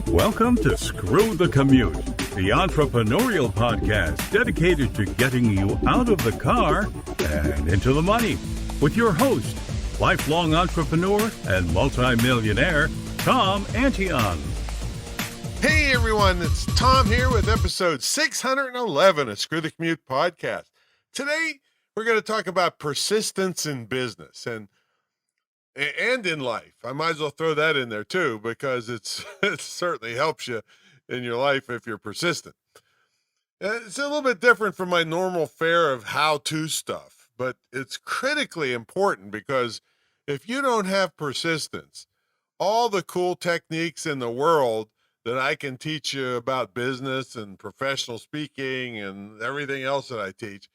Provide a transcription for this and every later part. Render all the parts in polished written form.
Welcome to Screw the Commute, the entrepreneurial podcast dedicated to getting you out of the car and into the money with your host, lifelong entrepreneur and multimillionaire, Tom Antion. Hey everyone, it's Tom here with episode 611 of Screw the Commute podcast. Today, we're going to talk about persistence in business and in life. I might as well throw that in there too, because it certainly helps you in your life if you're persistent. It's a little bit different from my normal fare of how-to stuff, but it's critically important because if you don't have persistence, all the cool techniques in the world that I can teach you about business and professional speaking and everything else that I teach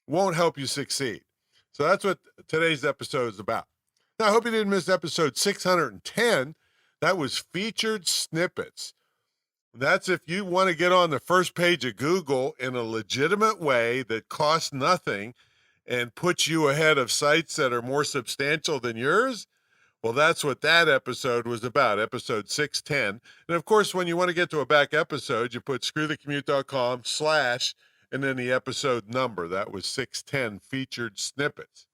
won't help you succeed. So that's what today's episode is about. Now, I hope you didn't miss episode 610. That was featured snippets. That's if you want to get on the first page of Google in a legitimate way that costs nothing and puts you ahead of sites that are more substantial than yours. Well, that's what that episode was about, episode 610. And of course, when you want to get to a back episode, you put screwthecommute.com/ and then the episode number. That was 610 featured snippets.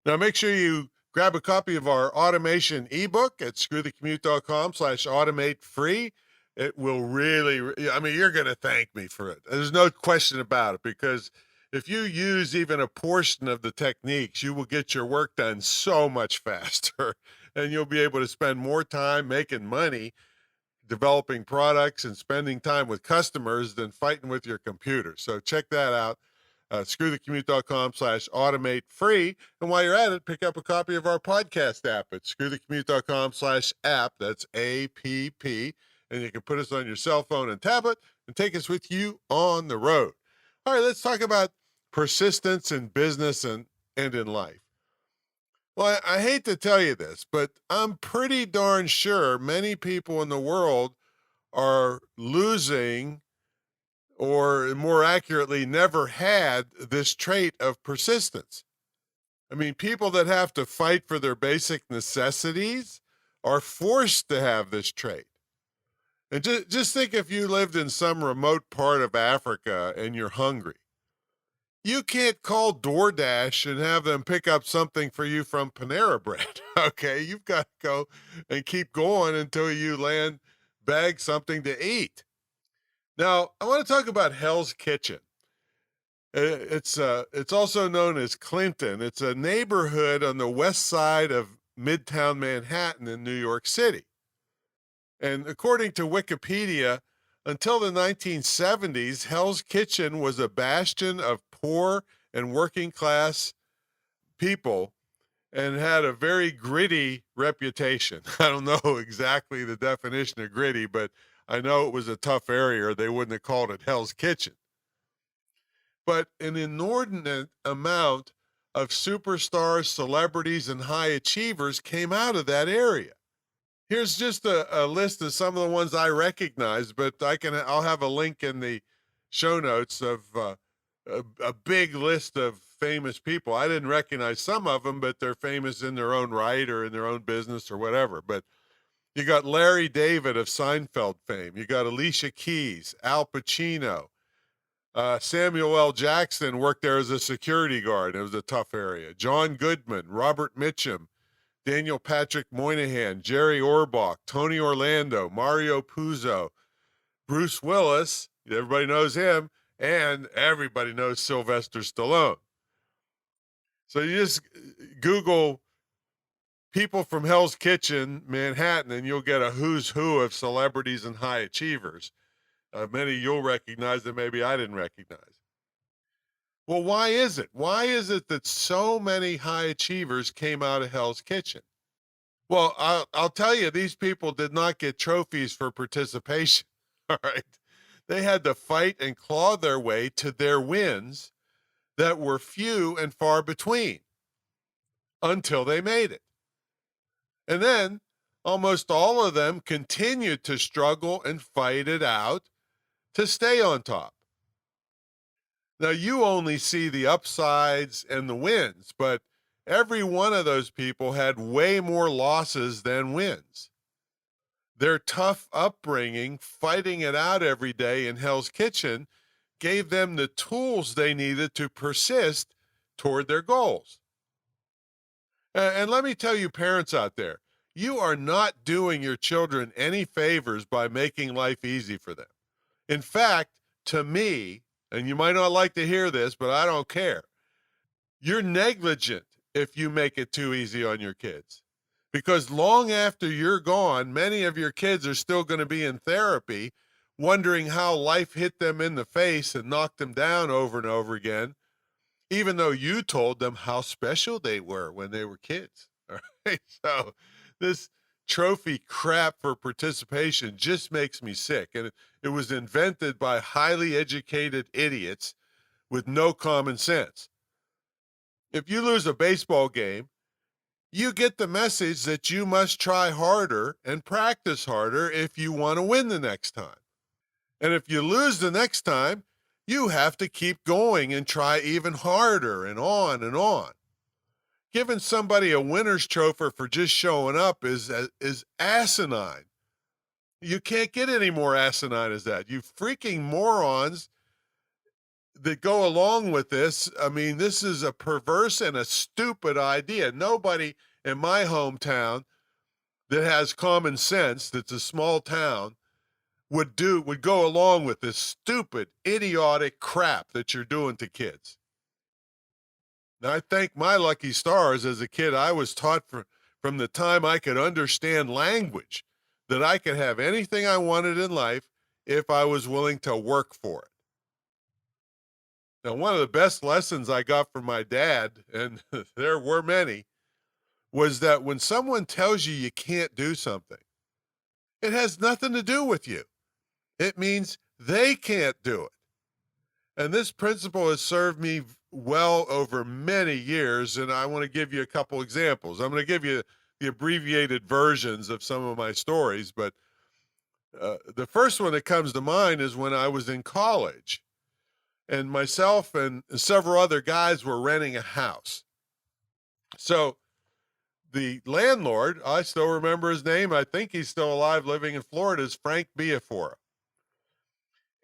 Now, make sure you grab a copy of our automation ebook at screwthecommute.com/automate free. It will really, you're going to thank me for it. There's no question about it, because if you use even a portion of the techniques, you will get your work done so much faster, and you'll be able to spend more time making money developing products and spending time with customers than fighting with your computer. So check that out. Screwthecommute.com/automate free. And while you're at it, pick up a copy of our podcast app at screwthecommute.com/app. That's APP. And you can put us on your cell phone and tablet and take us with you on the road. All right, let's talk about persistence in business and in life. Well, I hate to tell you this, but I'm pretty darn sure many people in the world are losing, or more accurately, never had this trait of persistence. I mean, people that have to fight for their basic necessities are forced to have this trait. And just think if you lived in some remote part of Africa and you're hungry. You can't call DoorDash and have them pick up something for you from Panera Bread, okay? You've got to go and keep going until you bag something to eat. Now, I want to talk about Hell's Kitchen. It's also known as Clinton. It's a neighborhood on the west side of Midtown Manhattan in New York City. And according to Wikipedia, until the 1970s, Hell's Kitchen was a bastion of poor and working class people and had a very gritty reputation. I don't know exactly the definition of gritty, but I know it was a tough area, or they wouldn't have called it Hell's Kitchen. But an inordinate amount of superstars, celebrities, and high achievers came out of that area. Here's just a list of some of the ones I recognize, but I'll have a link in the show notes of a big list of famous people. I didn't recognize some of them, but they're famous in their own right or in their own business or whatever. But you got Larry David of Seinfeld fame. You got Alicia Keys, Al Pacino, Samuel L. Jackson worked there as a security guard. It was a tough area. John Goodman, Robert Mitchum, Daniel Patrick Moynihan, Jerry Orbach, Tony Orlando, Mario Puzo, Bruce Willis, everybody knows him, and everybody knows Sylvester Stallone. So you just Google people from Hell's Kitchen, Manhattan, and you'll get a who's who of celebrities and high achievers. Many you'll recognize that maybe I didn't recognize. Well, why is it? Why is it that so many high achievers came out of Hell's Kitchen? Well, I'll tell you, these people did not get trophies for participation, all right? They had to fight and claw their way to their wins that were few and far between until they made it. And then almost all of them continued to struggle and fight it out to stay on top. Now, you only see the upsides and the wins, but every one of those people had way more losses than wins. Their tough upbringing, fighting it out every day in Hell's Kitchen, gave them the tools they needed to persist toward their goals. And let me tell you, parents out there, you are not doing your children any favors by making life easy for them. In fact, to me, and you might not like to hear this, but I don't care, you're negligent if you make it too easy on your kids. Because long after you're gone, many of your kids are still going to be in therapy, wondering how life hit them in the face and knocked them down over and over again, even though you told them how special they were when they were kids. All right. So this trophy crap for participation just makes me sick. And it was invented by highly educated idiots with no common sense. If you lose a baseball game, you get the message that you must try harder and practice harder if you want to win the next time. And if you lose the next time, you have to keep going and try even harder and on and on. Giving somebody a winner's trophy for just showing up is asinine. You can't get any more asinine as that. You freaking morons that go along with this. I mean, this is a perverse and a stupid idea. Nobody in my hometown that has common sense, that's a small town, would go along with this stupid, idiotic crap that you're doing to kids. Now, I thank my lucky stars as a kid, I was taught from the time I could understand language that I could have anything I wanted in life if I was willing to work for it. Now, one of the best lessons I got from my dad, and there were many, was that when someone tells you you can't do something, it has nothing to do with you. It means they can't do it. And this principle has served me well over many years, and I want to give you a couple examples. I'm going to give you the abbreviated versions of some of my stories, but the first one that comes to mind is when I was in college. And myself and several other guys were renting a house. So the landlord, I still remember his name, I think he's still alive living in Florida, is Frank Biafora.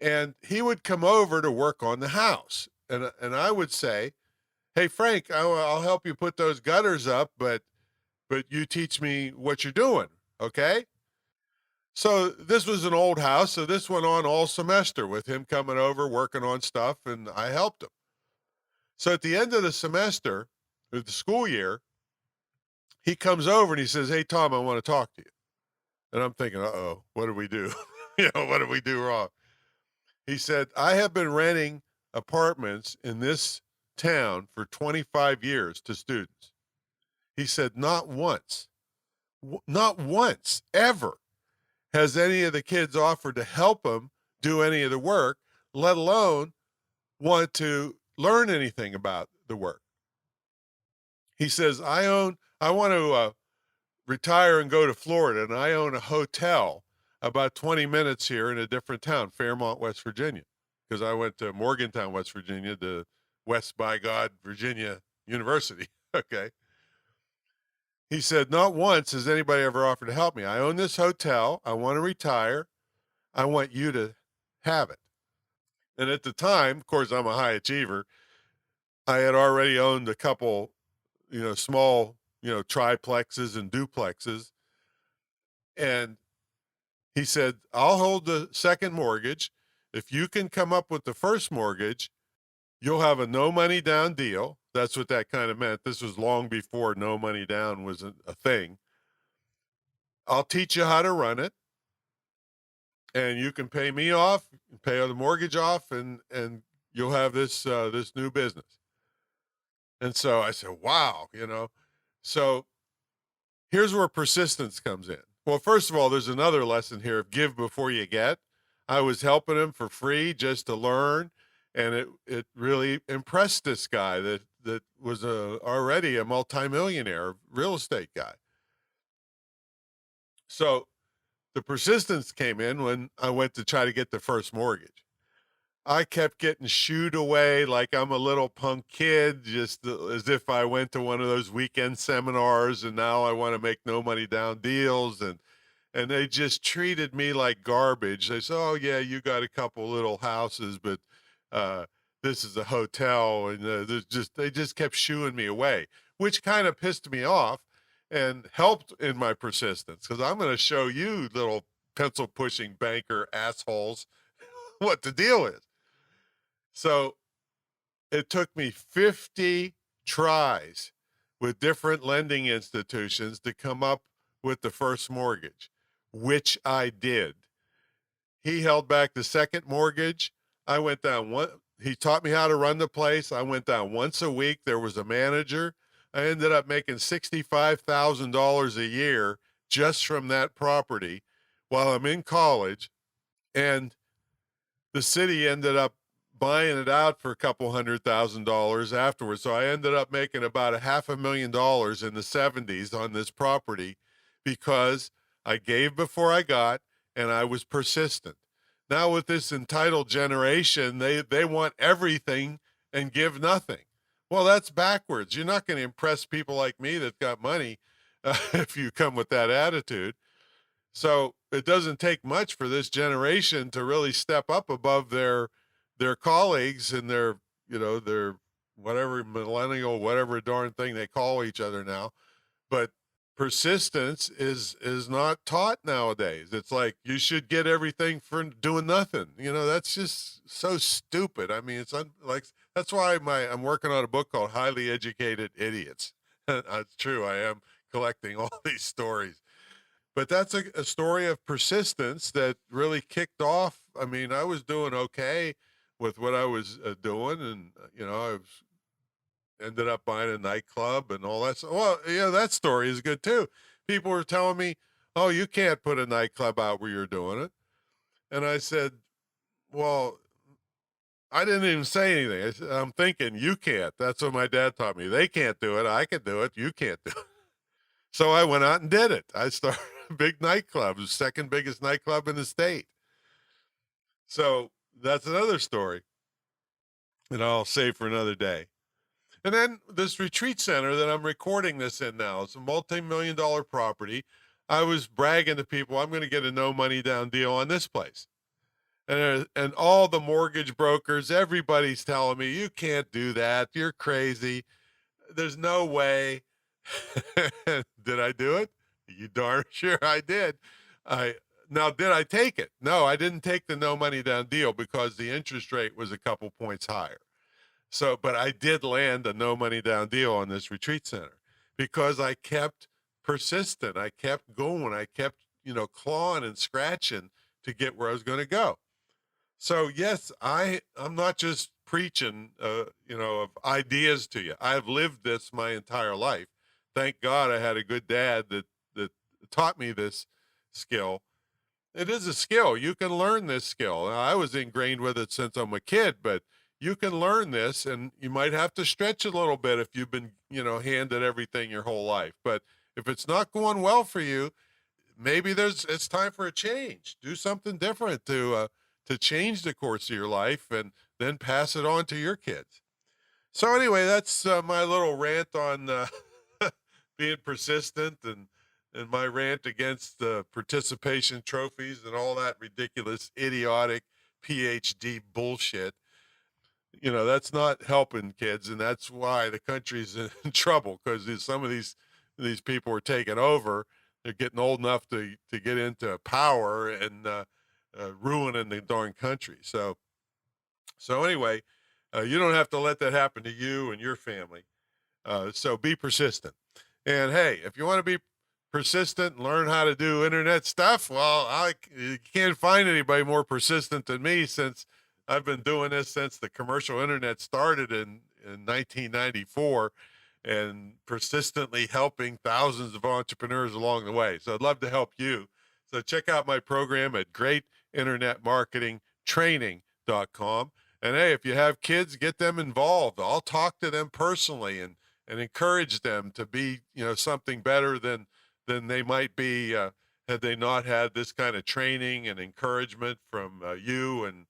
And he would come over to work on the house. And I would say, hey, Frank, I'll help you put those gutters up, but you teach me what you're doing, okay? So this was an old house, so this went on all semester with him coming over, working on stuff, and I helped him. So at the end of the semester, of the school year, he comes over and he says, hey, Tom, I want to talk to you. And I'm thinking, uh-oh, what did we do? What did we do wrong? He said, I have been renting apartments in this town for 25 years to students. He said, not once, ever has any of the kids offered to help him do any of the work, let alone want to learn anything about the work. He says, I want to retire and go to Florida, and I own a hotel about 20 minutes here in a different town, Fairmont, West Virginia, because I went to Morgantown, West Virginia, to West by God, Virginia University. Okay. He said, not once has anybody ever offered to help me. I own this hotel. I want to retire. I want you to have it. And at the time, of course, I'm a high achiever. I had already owned a couple, small, triplexes and duplexes. And he said, I'll hold the second mortgage. If you can come up with the first mortgage, you'll have a no money down deal. That's what that kind of meant. This was long before no money down was a thing. I'll teach you how to run it, and you can pay me off, pay the mortgage off, and you'll have this new business. And so I said, wow, So here's where persistence comes in. Well, first of all, there's another lesson here of give before you get. I was helping him for free just to learn, and it really impressed this guy that was already a multimillionaire real estate guy. So the persistence came in when I went to try to get the first mortgage. I kept getting shooed away like I'm a little punk kid, just as if I went to one of those weekend seminars and now I want to make no money down deals. And and they just treated me like garbage. They said, "Oh yeah, you got a couple little houses, but uh, this is a hotel," and they just kept shooing me away, which kind of pissed me off and helped in my persistence because I'm going to show you little pencil pushing banker assholes what the deal is. So it took me 50 tries with different lending institutions to come up with the first mortgage, which I did. He held back the second mortgage. I went down one. He taught me how to run the place. I went down once a week. There was a manager. I ended up making $65,000 a year just from that property while I'm in college. And the city ended up buying it out for a couple $100,000 afterwards. So I ended up making about $500,000 in the 70s on this property because I gave before I got and I was persistent. Now with this entitled generation, they want everything and give nothing. Well, that's backwards. You're not going to impress people like me that got money if you come with that attitude. So it doesn't take much for this generation to really step up above their colleagues and their whatever millennial, whatever darn thing they call each other now. But persistence is not taught nowadays. It's like you should get everything for doing nothing. That's just so stupid. I mean, that's why I'm working on a book called Highly Educated Idiots. It's true. I am collecting all these stories. But that's a story of persistence that really kicked off. I mean, I was doing okay with what I was doing, and I ended up buying a nightclub and all that. Well, yeah, that story is good too. People were telling me, "Oh, you can't put a nightclub out where you're doing it," and I said, "Well, I didn't even say anything. I'm thinking you can't." That's what my dad taught me. They can't do it. I can do it. You can't do it. So I went out and did it. I started a big nightclub, the second biggest nightclub in the state. So that's another story that I'll save for another day. And then this retreat center that I'm recording this in now, it's a multi-million-dollar property. I was bragging to people, I'm going to get a no money down deal on this place. And all the mortgage brokers, everybody's telling me, you can't do that. You're crazy. There's no way. Did I do it? You darn sure I did. Now, did I take it? No, I didn't take the no money down deal because the interest rate was a couple points higher. So, but I did land a no money down deal on this retreat center because I kept persistent. I kept going. I kept, clawing and scratching to get where I was going to go. So yes, I'm not just preaching, of ideas to you. I've lived this my entire life. Thank God I had a good dad that taught me this skill. It is a skill. You can learn this skill. Now, I was ingrained with it since I'm a kid, but you can learn this, and you might have to stretch a little bit if you've been, handed everything your whole life. But if it's not going well for you, maybe it's time for a change. Do something different to change the course of your life and then pass it on to your kids. So anyway, that's my little rant on being persistent and my rant against participation trophies and all that ridiculous, idiotic PhD bullshit. That's not helping kids, and that's why the country's in trouble, because some of these people are taking over. They're getting old enough to get into power and ruining the darn country. So anyway, you don't have to let that happen to you and your family. So be persistent. And hey, if you want to be persistent and learn how to do internet stuff, well, you can't find anybody more persistent than me, since I've been doing this since the commercial internet started in 1994, and persistently helping thousands of entrepreneurs along the way. So I'd love to help you. So check out my program at greatinternetmarketingtraining.com. And hey, if you have kids, get them involved. I'll talk to them personally and encourage them to be, something better than they might be had they not had this kind of training and encouragement from you and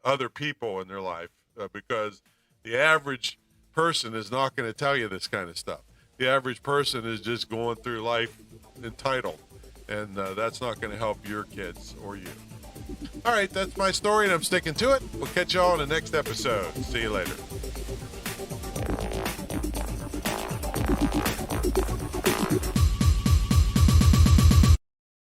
other people in their life, because the average person is not going to tell you this kind of stuff. The average person is just going through life entitled. and that's not going to help your kids or you. All right, that's my story, and I'm sticking to it. We'll catch you all in the next episode. See you later.